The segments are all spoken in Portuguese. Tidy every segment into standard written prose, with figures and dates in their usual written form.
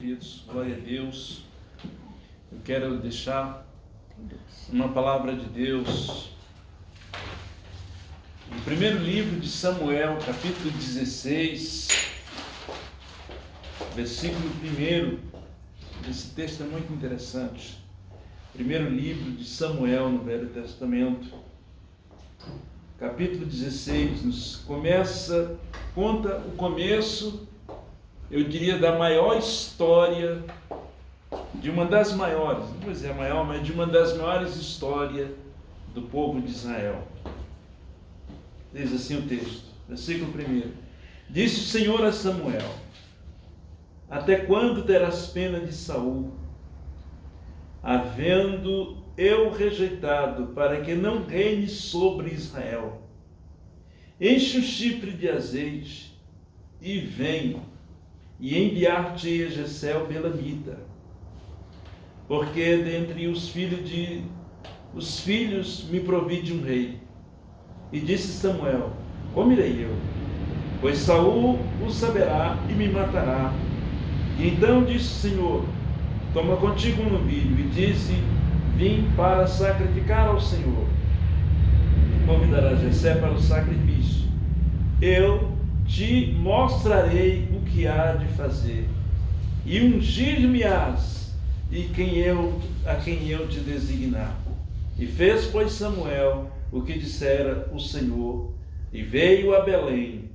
queridos, glória a Deus. Eu quero deixar uma palavra de Deus no primeiro livro de Samuel, capítulo 16, versículo 1. Esse texto é muito interessante. Primeiro livro de Samuel no Velho Testamento, capítulo 16, conta o começo, eu diria, da maior história, de uma das maiores, não vou dizer a maior, mas de uma das maiores histórias do povo de Israel. Diz assim o texto, versículo 1. Disse o Senhor a Samuel: até quando terás pena de Saul, havendo eu rejeitado, para que não reine sobre Israel? Enche o chifre de azeite e vem, e enviar-te Jessé o belamita, porque dentre os filhos me provide um rei. E disse Samuel: como irei eu? Pois Saul o saberá e me matará. E então disse o Senhor: toma contigo um novilho, e disse: vim para sacrificar ao Senhor. Convidarás Jessé para o sacrifício. Eu te mostrarei o que há de fazer, e ungir-me-ás a quem eu te designar. E fez, pois, Samuel o que dissera o Senhor, e veio a Belém,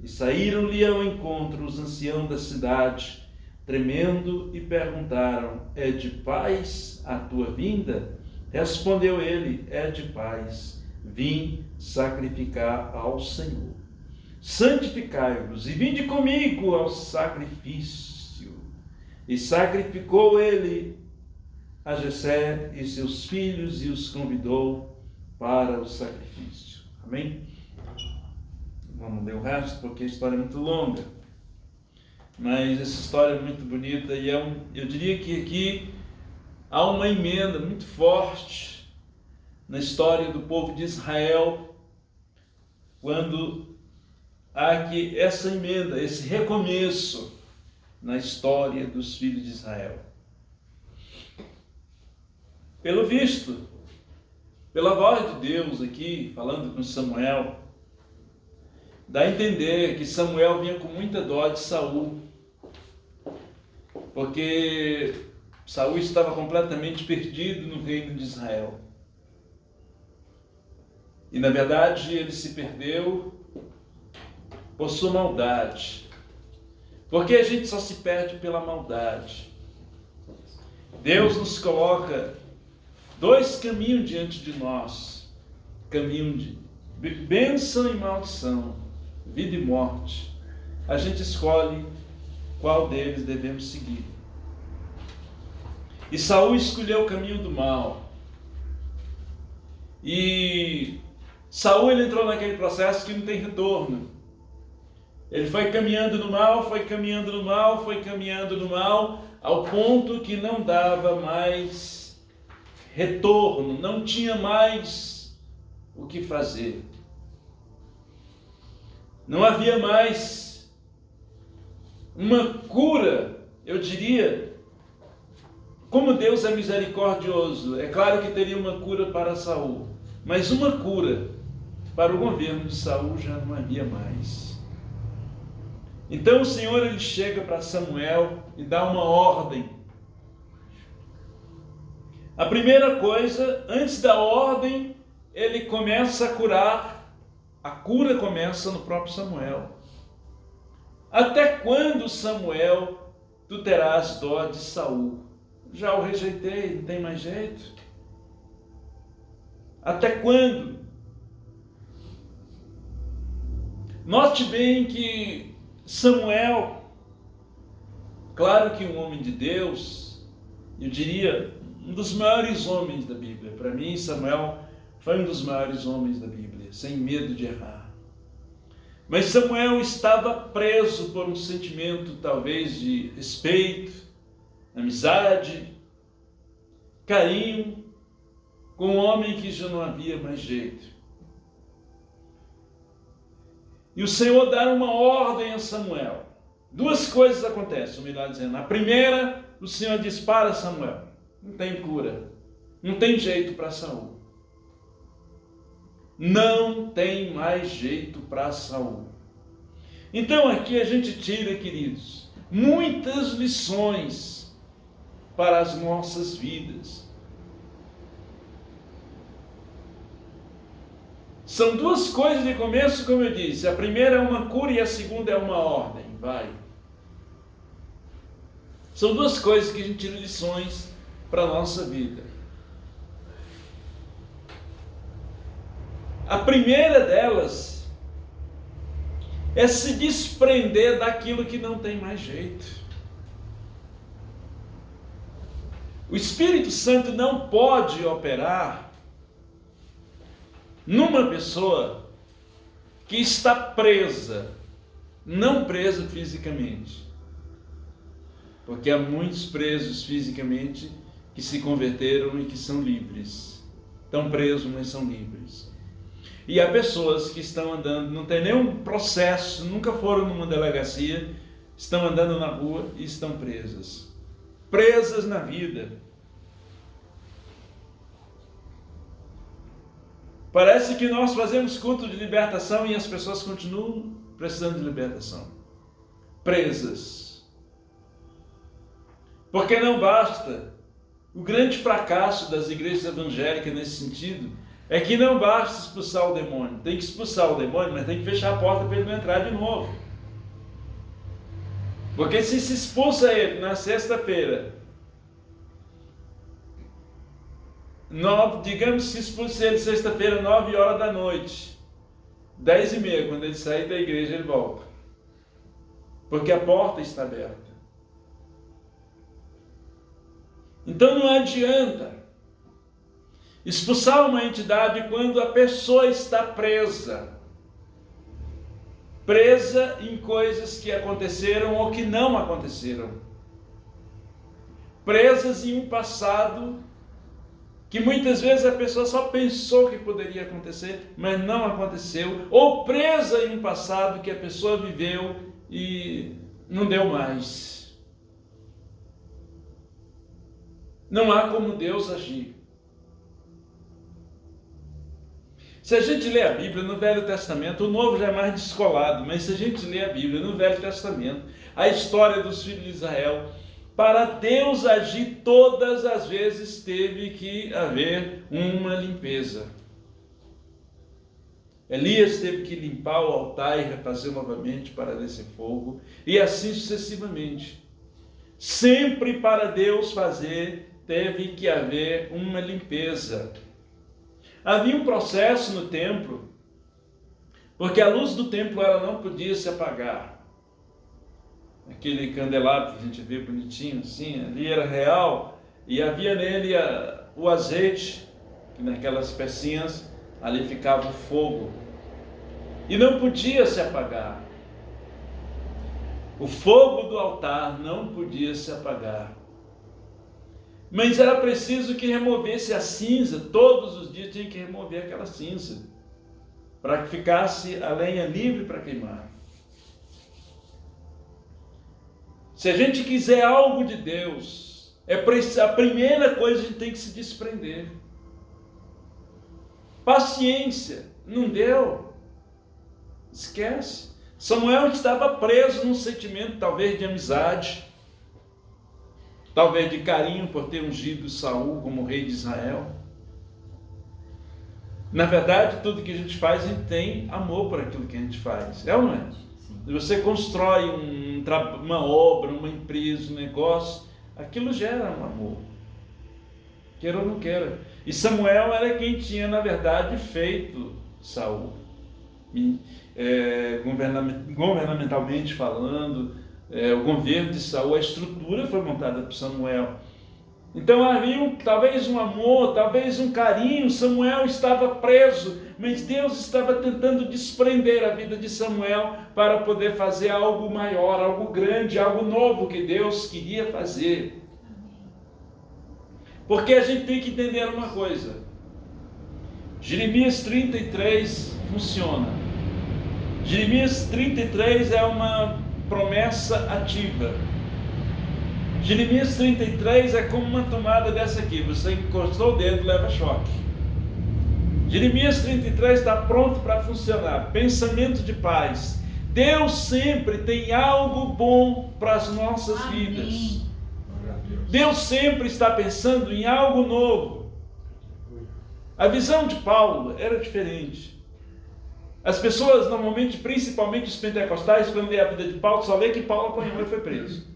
e saíram-lhe ao encontro os anciãos da cidade, tremendo, e perguntaram: é de paz a tua vinda? Respondeu ele: é de paz, vim sacrificar ao Senhor. Santificai-vos e vinde comigo ao sacrifício. E sacrificou ele a Jessé e seus filhos e os convidou para o sacrifício. Amém? Vamos ler o resto, porque a história é muito longa. Mas essa história é muito bonita e eu diria que aqui há uma emenda muito forte na história do povo de Israel, quando há aqui essa emenda, esse recomeço na história dos filhos de Israel. Pelo visto, pela voz de Deus aqui, falando com Samuel, dá a entender que Samuel vinha com muita dó de Saul, porque Saul estava completamente perdido no reino de Israel. E na verdade ele se perdeu por sua maldade. Porque a gente só se perde pela maldade. Deus nos coloca dois caminhos diante de nós: caminho de bênção e maldição, vida e morte. A gente escolhe qual deles devemos seguir. E Saul escolheu o caminho do mal. E Saul, ele entrou naquele processo que não tem retorno. Ele foi caminhando no mal, ao ponto que não dava mais retorno, não tinha mais o que fazer. Não havia mais uma cura, eu diria. Como Deus é misericordioso, é claro que teria uma cura para Saul, mas uma cura para o governo de Saul já não havia mais. Então o Senhor, ele chega para Samuel e dá uma ordem. A primeira coisa, antes da ordem, ele começa a curar. A cura começa no próprio Samuel. Até quando, Samuel, tu terás dó de Saul? Já o rejeitei, não tem mais jeito. Até quando? Note bem que Samuel, claro que um homem de Deus, eu diria, um dos maiores homens da Bíblia. Para mim, Samuel foi um dos maiores homens da Bíblia, sem medo de errar. Mas Samuel estava preso por um sentimento, talvez, de respeito, amizade, carinho, com um homem que já não havia mais jeito. E o Senhor dá uma ordem a Samuel. duas coisas acontecem, o milagre dizendo. A primeira, o Senhor diz para Samuel, não tem cura, não tem jeito para Saul. Não tem mais jeito para Saul. Então aqui a gente tira, queridos, muitas lições para as nossas vidas. São duas coisas de começo, como eu disse. A primeira é uma cura e a segunda é uma ordem. Vai. São duas coisas que a gente tira lições para a nossa vida. A primeira delas é se desprender daquilo que não tem mais jeito. O Espírito Santo não pode operar numa pessoa que está presa, não presa fisicamente, porque há muitos presos fisicamente que se converteram e que são livres, estão presos, mas são livres. E há pessoas que estão andando, não tem nenhum processo, nunca foram numa delegacia, estão andando na rua e estão presas. Presas na vida. Parece que nós fazemos culto de libertação e as pessoas continuam precisando de libertação. Presas. Porque não basta. O grande fracasso das igrejas evangélicas nesse sentido é que não basta expulsar o demônio. Tem que expulsar o demônio, mas tem que fechar a porta para ele não entrar de novo. Porque se expulsa ele na sexta-feira, digamos que se expulsa ele sexta-feira, 9 horas da noite, 10h30, quando ele sair da igreja, ele volta. Porque a porta está aberta. Então não adianta expulsar uma entidade quando a pessoa está presa. Presa em coisas que aconteceram ou que não aconteceram. Presas em um passado que muitas vezes a pessoa só pensou que poderia acontecer, mas não aconteceu. Ou presa em um passado que a pessoa viveu e não deu mais. Não há como Deus agir. Se a gente lê a Bíblia no Velho Testamento, o Novo já é mais descolado, mas se a gente lê a Bíblia no Velho Testamento, a história dos filhos de Israel, para Deus agir todas as vezes teve que haver uma limpeza. Elias teve que limpar o altar e refazer novamente para descer fogo, e assim sucessivamente. Sempre para Deus fazer, teve que haver uma limpeza. Havia um processo no templo, porque a luz do templo ela não podia se apagar. Aquele candelabro que a gente vê bonitinho assim, ali era real, e havia nele o azeite, que naquelas pecinhas ali ficava o fogo, e não podia se apagar. O fogo do altar não podia se apagar. Mas era preciso que removesse a cinza, todos os dias tinha que remover aquela cinza, para que ficasse a lenha livre para queimar. Se a gente quiser algo de Deus, a primeira coisa a gente tem que se desprender. Paciência, não deu, esquece. Samuel estava preso num sentimento talvez de amizade, talvez de carinho por ter ungido Saul como rei de Israel. Na verdade, tudo que a gente faz, a gente tem amor por aquilo que a gente faz. É ou não é? Sim. Você constrói uma obra, uma empresa, um negócio, aquilo gera um amor. Queira ou não queira. E Samuel era quem tinha, na verdade, feito Saul. Governamentalmente falando, o governo de Saul, a estrutura foi montada por Samuel. Então havia talvez um amor, talvez um carinho. Samuel estava preso, mas Deus estava tentando desprender a vida de Samuel para poder fazer algo maior, algo grande, algo novo que Deus queria fazer. Porque a gente tem que entender uma coisa. Jeremias 33 funciona. Jeremias 33 é uma promessa ativa. Jeremias 33 é como uma tomada dessa aqui. Você encostou o dedo, leva choque. Jeremias 33 está pronto para funcionar. Pensamento de paz. Deus sempre tem algo bom para as nossas vidas. Deus sempre está pensando em algo novo. A visão de Paulo era diferente. As pessoas normalmente, principalmente os pentecostais, quando lê a vida de Paulo, só lê que Paulo apanhou e foi preso.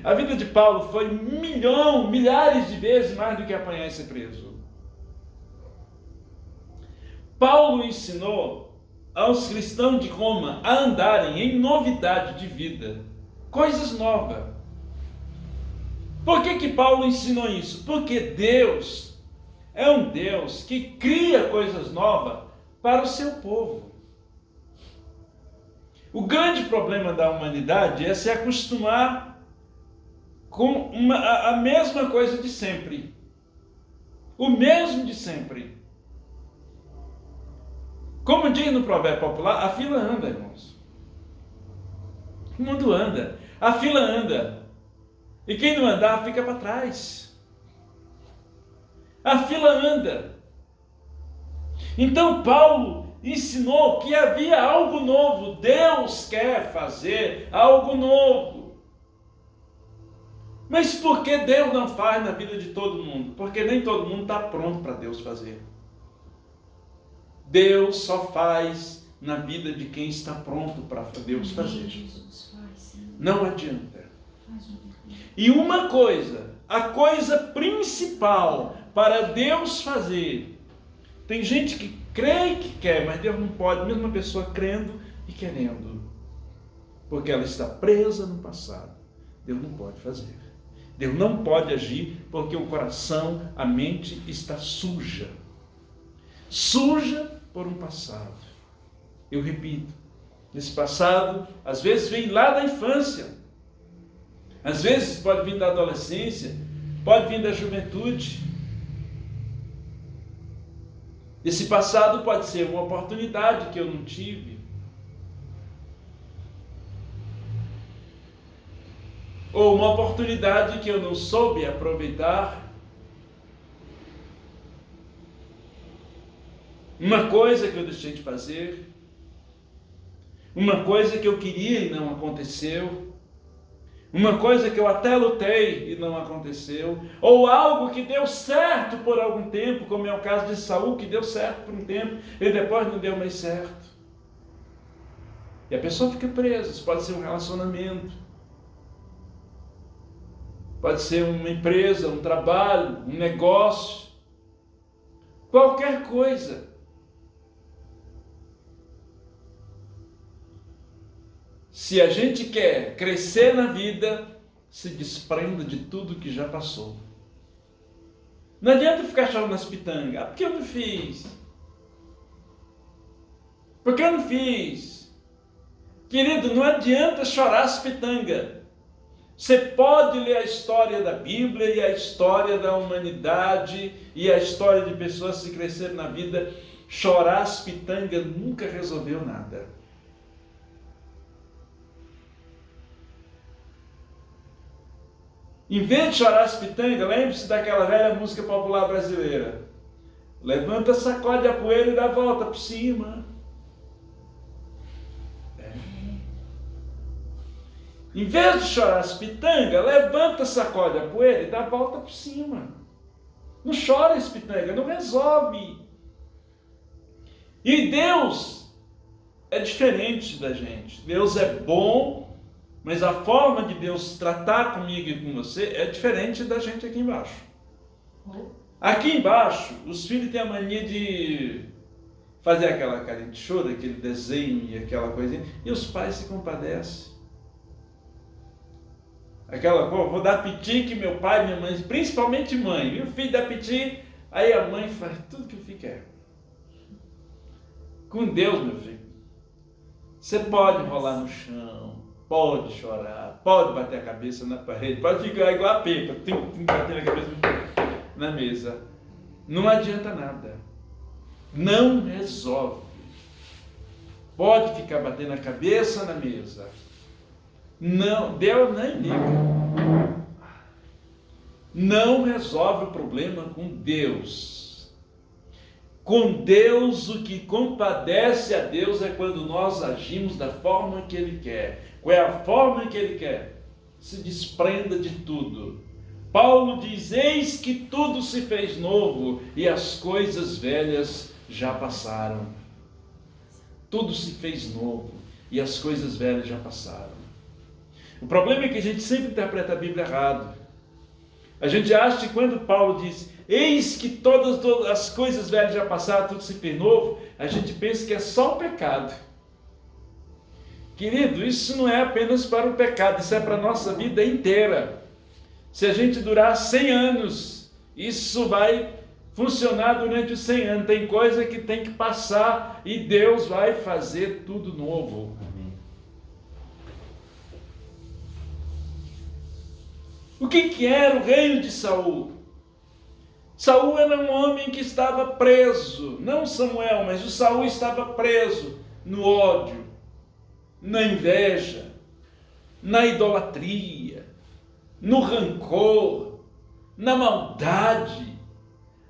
A vida de Paulo foi milhares de vezes mais do que apanhar e ser preso. Paulo ensinou aos cristãos de Roma a andarem em novidade de vida, coisas novas. Por que Paulo ensinou isso? Porque Deus é um Deus que cria coisas novas para o seu povo. O grande problema da humanidade é se acostumar com a mesma coisa de sempre. O mesmo de sempre. Como diz no provérbio popular, a fila anda, irmãos. O mundo anda. A fila anda. E quem não andar fica para trás. A fila anda. Então Paulo ensinou que havia algo novo. Deus quer fazer algo novo. Mas por que Deus não faz na vida de todo mundo? Porque nem todo mundo está pronto para Deus fazer. Deus só faz na vida de quem está pronto para Deus fazer. Não adianta. E uma coisa, a coisa principal para Deus fazer, tem gente que crê que quer, mas Deus não pode, mesmo uma pessoa crendo e querendo, porque ela está presa no passado. Deus não pode fazer. Deus não pode agir porque o coração, a mente está suja. Suja por um passado. Eu repito, esse passado às vezes vem lá da infância. Às vezes pode vir da adolescência, pode vir da juventude. Esse passado pode ser uma oportunidade que eu não tive. Ou uma oportunidade que eu não soube aproveitar. Uma coisa que eu deixei de fazer. Uma coisa que eu queria e não aconteceu. Uma coisa que eu até lutei e não aconteceu. Ou algo que deu certo por algum tempo, como é o caso de Saul, que deu certo por um tempo e depois não deu mais certo. E a pessoa fica presa. Isso pode ser um relacionamento. Pode ser uma empresa, um trabalho, um negócio, qualquer coisa. Se a gente quer crescer na vida, se desprenda de tudo que já passou. Não adianta ficar chorando nas pitangas. Ah, por que eu não fiz? Por que eu não fiz? Querido, não adianta chorar as pitangas. Você pode ler a história da Bíblia e a história da humanidade e a história de pessoas que cresceram na vida. Chorar as pitangas nunca resolveu nada. Em vez de chorar as pitangas, lembre-se daquela velha música popular brasileira. Levanta, sacode a poeira e dá a volta por cima. Em vez de chorar as pitangas, levanta, sacode a poeira e dá a volta por cima. Não chora as pitangas, não resolve. E Deus é diferente da gente. Deus é bom, mas a forma de Deus tratar comigo e com você é diferente da gente aqui embaixo. Aqui embaixo, os filhos têm a mania de fazer aquela carinha de choro, aquele desenho e aquela coisinha, e os pais se compadecem. Aquela coisa, vou dar piti que meu pai, minha mãe, principalmente mãe, e o filho dá piti, aí a mãe faz tudo que o filho quer. Com Deus, meu filho, você pode rolar no chão, pode chorar, pode bater a cabeça na parede, pode ficar igual a Pepa, bater a cabeça na mesa. Não adianta nada. Não resolve. pode ficar batendo a cabeça na mesa. Não, Deus nem liga. Não resolve o problema com Deus. Com Deus, o que compadece a Deus é quando nós agimos da forma que Ele quer. Qual é a forma que Ele quer? Se desprenda de tudo. Paulo diz: eis que tudo se fez novo e as coisas velhas já passaram. Tudo se fez novo e as coisas velhas já passaram. O problema é que a gente sempre interpreta a Bíblia errado. A gente acha que quando Paulo diz: eis que todas as coisas velhas já passaram, tudo se fez novo, a gente pensa que é só o pecado. Querido, isso não é apenas para o pecado, isso é para a nossa vida inteira. Se a gente durar 100 anos, isso vai funcionar durante os 100 anos. Tem coisa que tem que passar e Deus vai fazer tudo novo. Amém. O que era o reino de Saul? Saul era um homem que estava preso, não Samuel, mas o Saul estava preso no ódio, na inveja, na idolatria, no rancor, na maldade,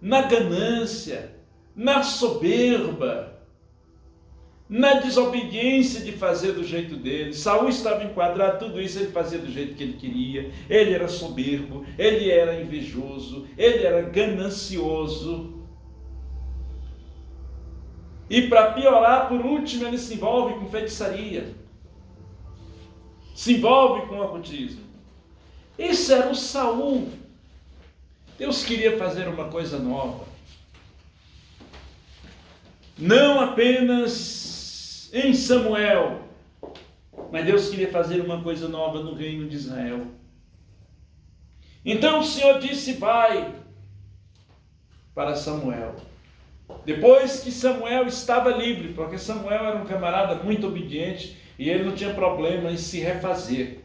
na ganância, na soberba, na desobediência de fazer do jeito dele. Saul estava enquadrado, tudo isso ele fazia do jeito que ele queria. Ele era soberbo, ele era invejoso, ele era ganancioso. E para piorar, por último, ele se envolve com feitiçaria, se envolve com ocultismo. Esse era o Saul. Deus queria fazer uma coisa nova. Não apenas em Samuel, mas Deus queria fazer uma coisa nova no reino de Israel. Então o Senhor disse: vai para Samuel. Depois que Samuel estava livre, porque Samuel era um camarada muito obediente e ele não tinha problema em se refazer.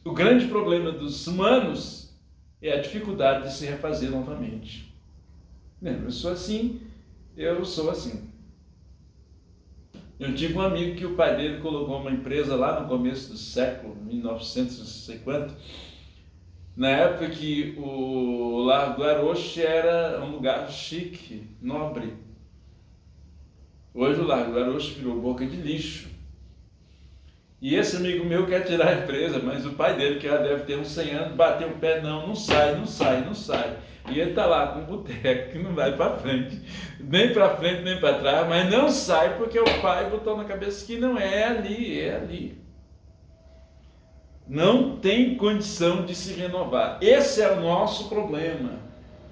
O grande problema dos humanos é a dificuldade de se refazer novamente. Eu sou assim, eu sou assim. Eu tive um amigo que o pai dele colocou uma empresa lá no começo do século, 1950, na época que o Largo do Aroche era um lugar chique, nobre. Hoje o Largo do Aroche virou boca de lixo. E esse amigo meu quer tirar a empresa, mas o pai dele, que já deve ter uns 100 anos, bateu o pé: não sai. E ele está lá com um boteco que não vai para frente, nem para frente, nem para trás, mas não sai porque o pai botou na cabeça que não é ali, é ali. Não tem condição de se renovar. Esse é o nosso problema,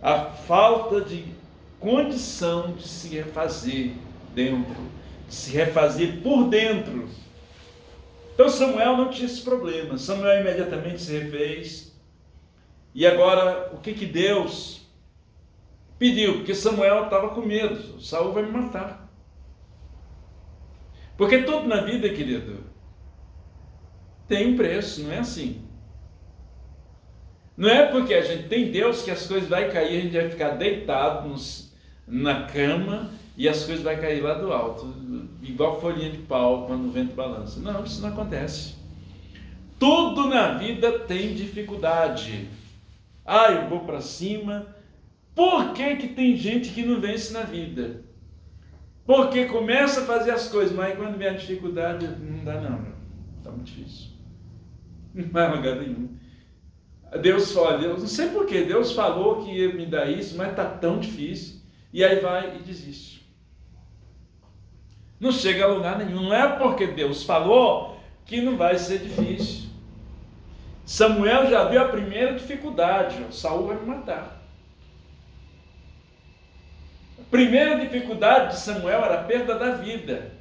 a falta de condição de se refazer dentro, de se refazer por dentro. Então Samuel não tinha esse problema. Samuel imediatamente se refez. E agora, o que Deus pediu? Porque Samuel estava com medo: Saul vai me matar. Porque tudo na vida, querido, tem um preço, não é assim. Não é porque a gente tem Deus que as coisas vão cair, a gente vai ficar deitado na cama e as coisas vão cair lá do alto, igual folhinha de pau quando o vento balança. Não, isso não acontece. Tudo na vida tem dificuldade. Eu vou para cima. Por que tem gente que não vence na vida? Porque começa a fazer as coisas, mas quando vem a dificuldade, não dá não. Está muito difícil. Não vai a lugar nenhum. Deus fala, eu não sei porquê, Deus falou que ia me dar isso, mas está tão difícil. E aí vai e desiste. Não chega a lugar nenhum. Não é porque Deus falou que não vai ser difícil. Samuel já viu a primeira dificuldade: Saul vai me matar. A primeira dificuldade de Samuel era a perda da vida.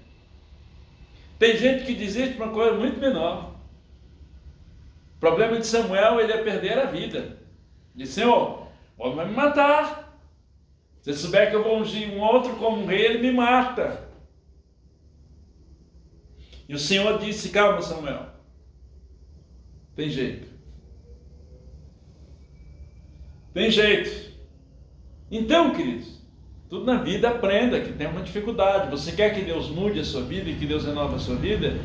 Tem gente que desiste por uma coisa muito menor. O problema de Samuel, ele é perder a vida. Diz: Senhor, o homem vai me matar. Se souber que eu vou ungir um outro como rei, ele me mata. E o Senhor disse: calma, Samuel, tem jeito. Tem jeito. Então, queridos, Tudo na vida aprenda que tem uma dificuldade. Você quer que Deus mude a sua vida e que Deus renove a sua vida?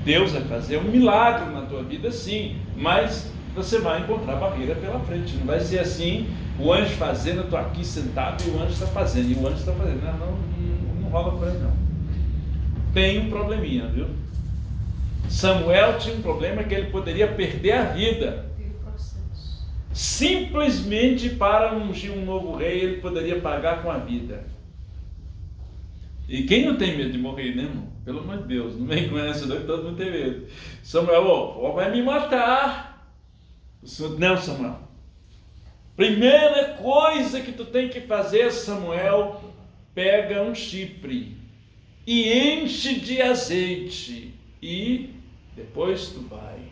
Deus vai fazer um milagre na tua vida, sim, mas você vai encontrar barreira pela frente. Não vai ser assim, o anjo fazendo, eu estou aqui sentado e o anjo está fazendo, e o anjo está fazendo. Não rola por aí não. Tem um probleminha, viu? Samuel tinha um problema que ele poderia perder a vida. Simplesmente para ungir um novo rei, ele poderia pagar com a vida. E quem não tem medo de morrer, né, irmão? Pelo amor de Deus, não vem com essa, todo mundo tem medo. Samuel, vai me matar. Não, Samuel. Primeira coisa que tu tem que fazer, Samuel, pega um chifre e enche de azeite e depois tu vai.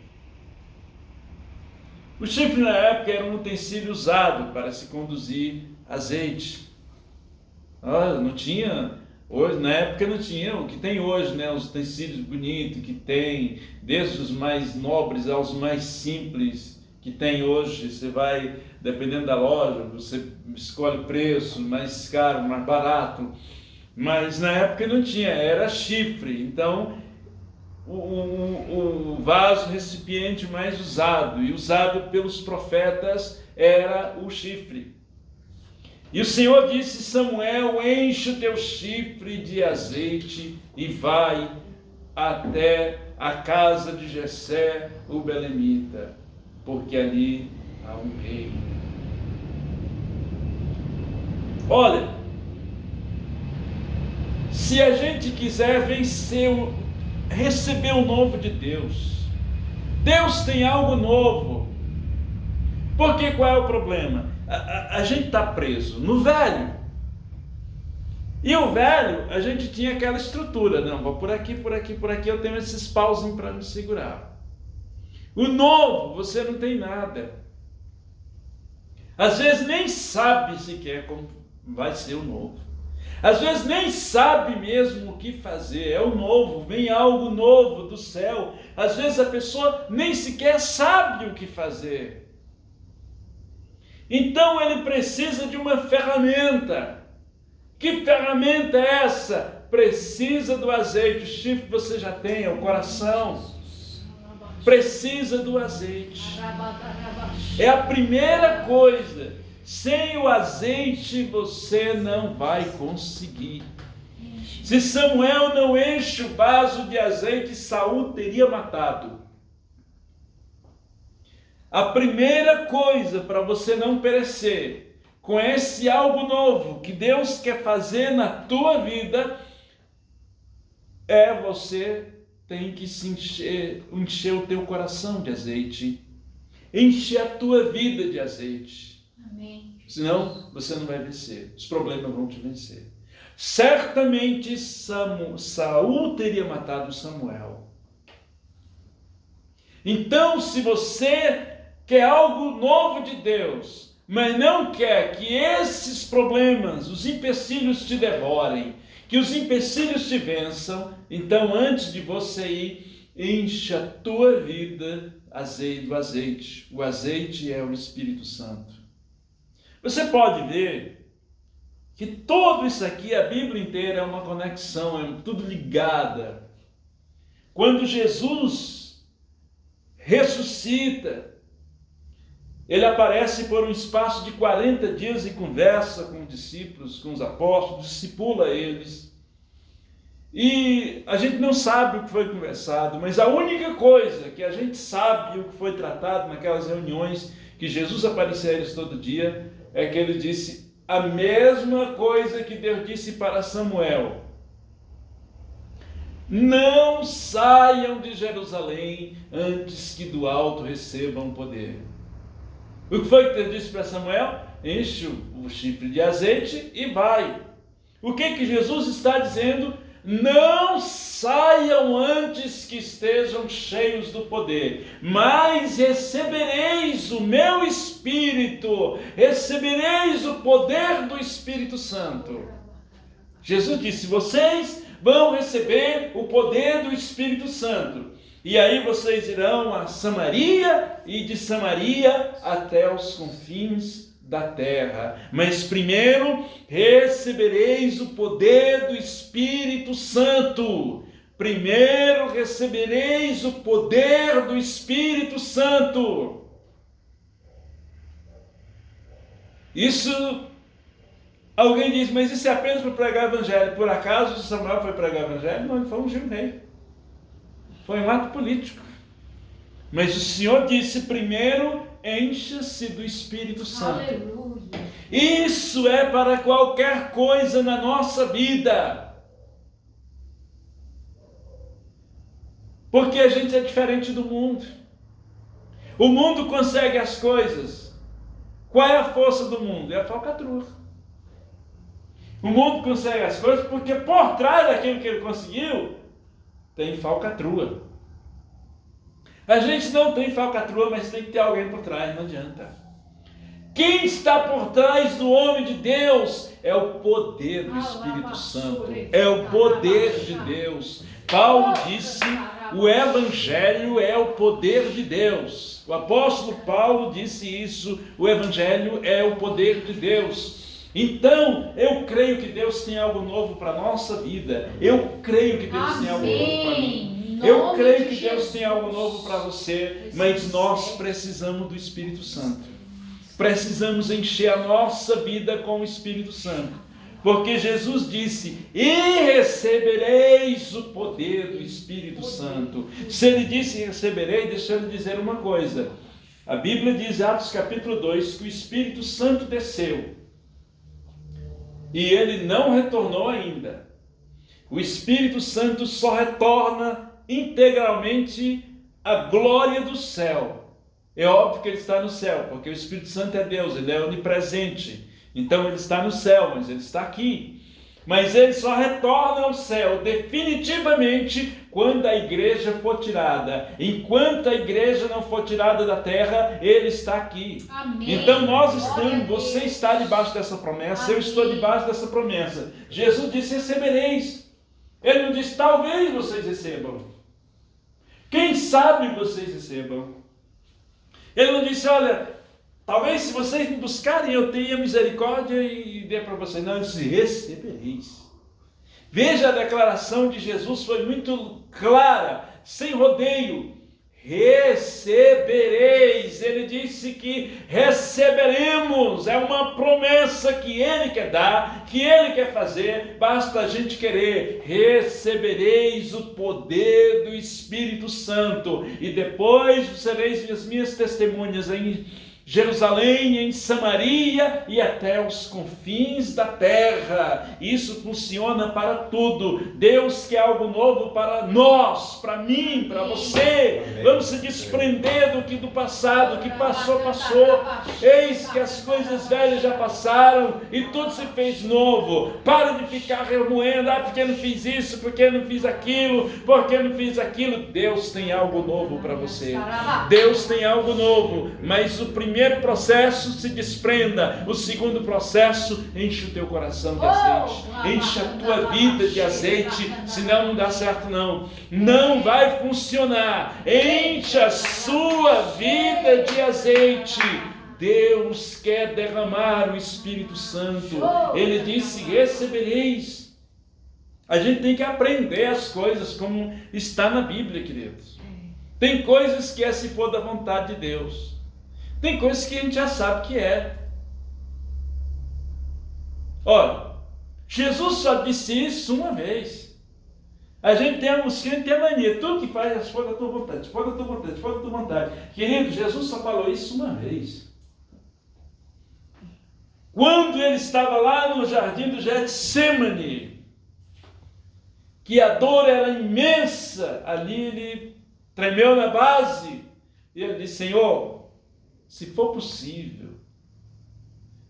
O chifre na época era um utensílio usado para se conduzir azeite. Não tinha, hoje, na época não tinha o que tem hoje, né? Os utensílios bonitos que tem, desde os mais nobres aos mais simples que tem hoje. Você vai, dependendo da loja, você escolhe o preço, mais caro, mais barato. Mas na época não tinha, era chifre. Então, o vaso recipiente mais usado e usado pelos profetas era o chifre. E o Senhor disse: Samuel, enche o teu chifre de azeite e vai até a casa de Jessé o belemita, porque ali há um rei. Olha, se a gente quiser vencer receber o novo de Deus, Deus tem algo novo. Porque qual é o problema? A gente está preso no velho. E o velho, a gente tinha aquela estrutura, não, vou por aqui, por aqui, por aqui, eu tenho esses pauzinhos para me segurar. O novo, você não tem nada. Às vezes nem sabe sequer como vai ser o novo. Às vezes nem sabe mesmo o que fazer, é o novo, vem algo novo do céu. Às vezes a pessoa nem sequer sabe o que fazer. Então ele precisa de uma ferramenta. Que ferramenta é essa? Precisa do azeite. O chifre você já tem, é o coração. Precisa do azeite. É a primeira coisa. Sem o azeite você não vai conseguir. Se Samuel não enche o vaso de azeite, Saul teria matado. A primeira coisa para você não perecer com esse algo novo que Deus quer fazer na tua vida é você tem que se encher o teu coração de azeite, encher a tua vida de azeite. Amém. Senão você não vai vencer, os problemas vão te vencer. Certamente Saul teria matado Samuel. Então, se você quer algo novo de Deus, mas não quer que esses problemas, os empecilhos te devorem, que os empecilhos te vençam, então antes de você ir, encha a tua vida do azeite. O azeite é o Espírito Santo. Você pode ver que tudo isso aqui, a Bíblia inteira é uma conexão, é tudo ligada. Quando Jesus ressuscita, ele aparece por um espaço de 40 dias e conversa com os discípulos, com os apóstolos, discipula eles. E a gente não sabe o que foi conversado, mas a única coisa que a gente sabe o que foi tratado naquelas reuniões que Jesus aparecia a eles todo dia, é que ele disse a mesma coisa que Deus disse para Samuel: não saiam de Jerusalém antes que do alto recebam poder. O que foi que Deus disse para Samuel? Enche o chifre de azeite e vai. O que Jesus está dizendo? Não saiam antes que estejam cheios do poder, mas recebereis o meu Espírito, recebereis o poder do Espírito Santo. Jesus disse: vocês vão receber o poder do Espírito Santo, e aí vocês irão a Samaria, e de Samaria até os confins da terra. Mas primeiro recebereis o poder do Espírito Santo. Primeiro recebereis o poder do Espírito Santo. Isso, alguém diz, mas isso é apenas para pregar o evangelho. Por acaso Samuel foi pregar o evangelho? Não, ele foi ungir um rei. Foi um ato político. Mas o Senhor disse, primeiro encha-se do Espírito Santo. Aleluia. Isso é para qualquer coisa na nossa vida. Porque a gente é diferente do mundo. O mundo consegue as coisas. Qual é a força do mundo? É a falcatrua. O mundo consegue as coisas porque por trás daquilo que ele conseguiu, tem falcatrua. A gente não tem falcatrua, mas tem que ter alguém por trás, não adianta. Quem está por trás do homem de Deus é o poder do Espírito Santo. É o poder de Deus. Paulo disse, o Evangelho é o poder de Deus. O apóstolo Paulo disse isso, o Evangelho é o poder de Deus. Então, eu creio que Deus tem algo novo para a nossa vida. Eu creio que Deus tem algo novo para mim. Eu creio que Deus tem algo novo para você, mas nós precisamos do Espírito Santo. Precisamos encher a nossa vida com o Espírito Santo. Porque Jesus disse, e recebereis o poder do Espírito Santo. Se ele disse receberei, deixa eu lhe dizer uma coisa. A Bíblia diz, Atos capítulo 2, que o Espírito Santo desceu. E ele não retornou ainda. O Espírito Santo só retorna integralmente à glória do céu. É óbvio que ele está no céu, porque o Espírito Santo é Deus, ele é onipresente. Então ele está no céu, mas ele está aqui. Mas ele só retorna ao céu definitivamente quando a igreja for tirada. Enquanto a igreja não for tirada da terra, ele está aqui. Amém. Então nós estamos, você está debaixo dessa promessa, amém. Eu estou debaixo dessa promessa. Jesus disse, recebereis. Ele não disse, talvez vocês recebam. Quem sabe vocês recebam. Ele não disse, olha, talvez se vocês me buscarem, eu tenha misericórdia e dê para vocês. Não, ele disse, recebereis. Veja, a declaração de Jesus foi muito clara, sem rodeio. Recebereis. Ele disse que receberemos. É uma promessa que ele quer dar, que ele quer fazer. Basta a gente querer. Recebereis o poder do Espírito Santo. E depois sereis as minhas testemunhas em Jerusalém, em Samaria e até os confins da terra. Isso funciona para tudo. Deus quer algo novo para nós, para mim, para você. Vamos se desprender do passado, o que passou, passou. Eis que as coisas velhas já passaram e tudo se fez novo. Para de ficar remoendo, porque não fiz isso, porque não fiz aquilo, porque não fiz aquilo. Deus tem algo novo para você. Deus tem algo novo, mas o primeiro processo, se desprenda. O segundo processo, enche o teu coração de azeite, enche a tua vida de azeite, senão não dá certo não, não vai funcionar. Enche a sua vida de azeite. Deus quer derramar o Espírito Santo. Ele disse, recebereis. A gente tem que aprender as coisas como está na Bíblia, queridos. Tem coisas que é se for da vontade de Deus. Tem coisas que a gente já sabe que é. Olha, Jesus só disse isso uma vez. A gente tem a mania, tudo que faz é se for da tua vontade, se for da tua vontade, se for da tua vontade. Querido, Jesus só falou isso uma vez. Quando ele estava lá no jardim do Getsêmani, que a dor era imensa, ali ele tremeu na base, e ele disse, Senhor, se for possível,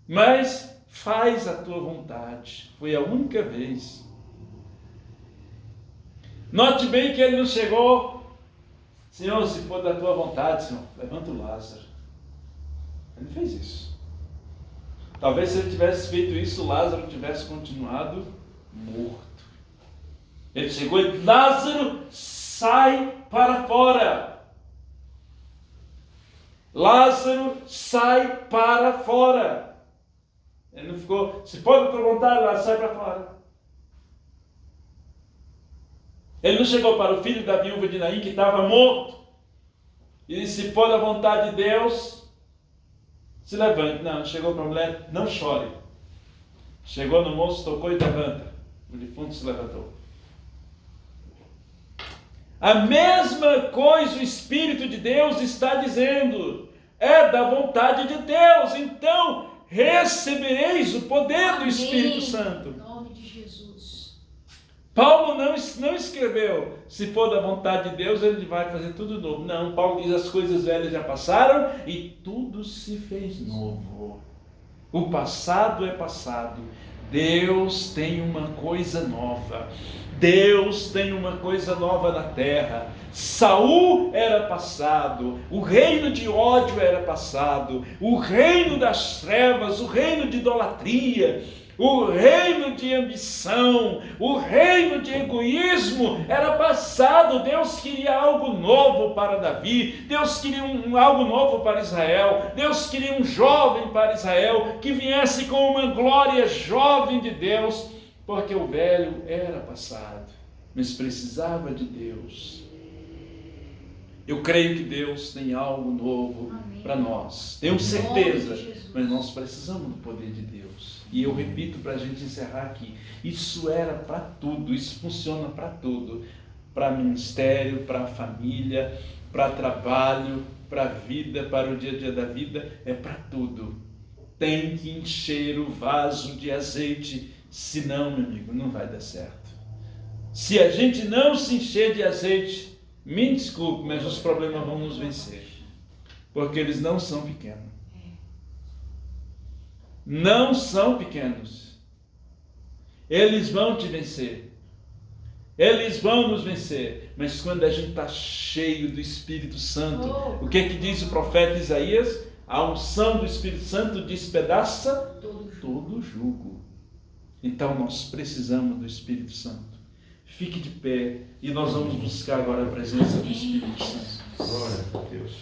mas faz a tua vontade. Foi a única vez. Note bem que ele não chegou, Senhor, se for da tua vontade, Senhor, levanta o Lázaro. Ele não fez isso. Talvez se ele tivesse feito isso, Lázaro tivesse continuado morto. Ele chegou e disse, Lázaro, sai para fora. Lázaro, sai para fora. Ele não ficou, se pode tua vontade, Lázaro, sai para fora. Ele não chegou para o filho da viúva de Naim, que estava morto, e disse, se for da vontade de Deus, se levante. Não, chegou para a mulher, não chore. Chegou no moço, tocou e levanta. O defunto se levantou. A mesma coisa o Espírito de Deus está dizendo. É da vontade de Deus. Então, recebereis o poder do Espírito Santo. Em nome de Jesus. Paulo não escreveu, se for da vontade de Deus, ele vai fazer tudo novo. Não, Paulo diz, as coisas velhas já passaram e tudo se fez novo. O passado é passado. Deus tem uma coisa nova. Deus tem uma coisa nova na terra. Saul era passado, o reino de ódio era passado, o reino das trevas, o reino de idolatria, o reino de ambição, o reino de egoísmo era passado. Deus queria algo novo para Davi, Deus queria algo novo para Israel, Deus queria um jovem para Israel, que viesse com uma glória jovem de Deus, porque o velho era passado, mas precisava de Deus. Eu creio que Deus tem algo novo para nós, tenho certeza, mas nós precisamos do poder de Deus. E eu repito para a gente encerrar aqui, isso era para tudo, isso funciona para tudo, para ministério, para família, para trabalho, para a vida, para o dia a dia da vida, é para tudo. Tem que encher o vaso de azeite, senão, meu amigo, não vai dar certo. Se a gente não se encher de azeite, me desculpe, mas os problemas vão nos vencer, porque eles não são pequenos. Não são pequenos. Eles vão te vencer. Eles vão nos vencer. Mas quando a gente está cheio do Espírito Santo, o que diz o profeta Isaías? A unção do Espírito Santo despedaça todo jugo. Então nós precisamos do Espírito Santo. Fique de pé e nós vamos buscar agora a presença do Espírito Santo. Glória a Deus.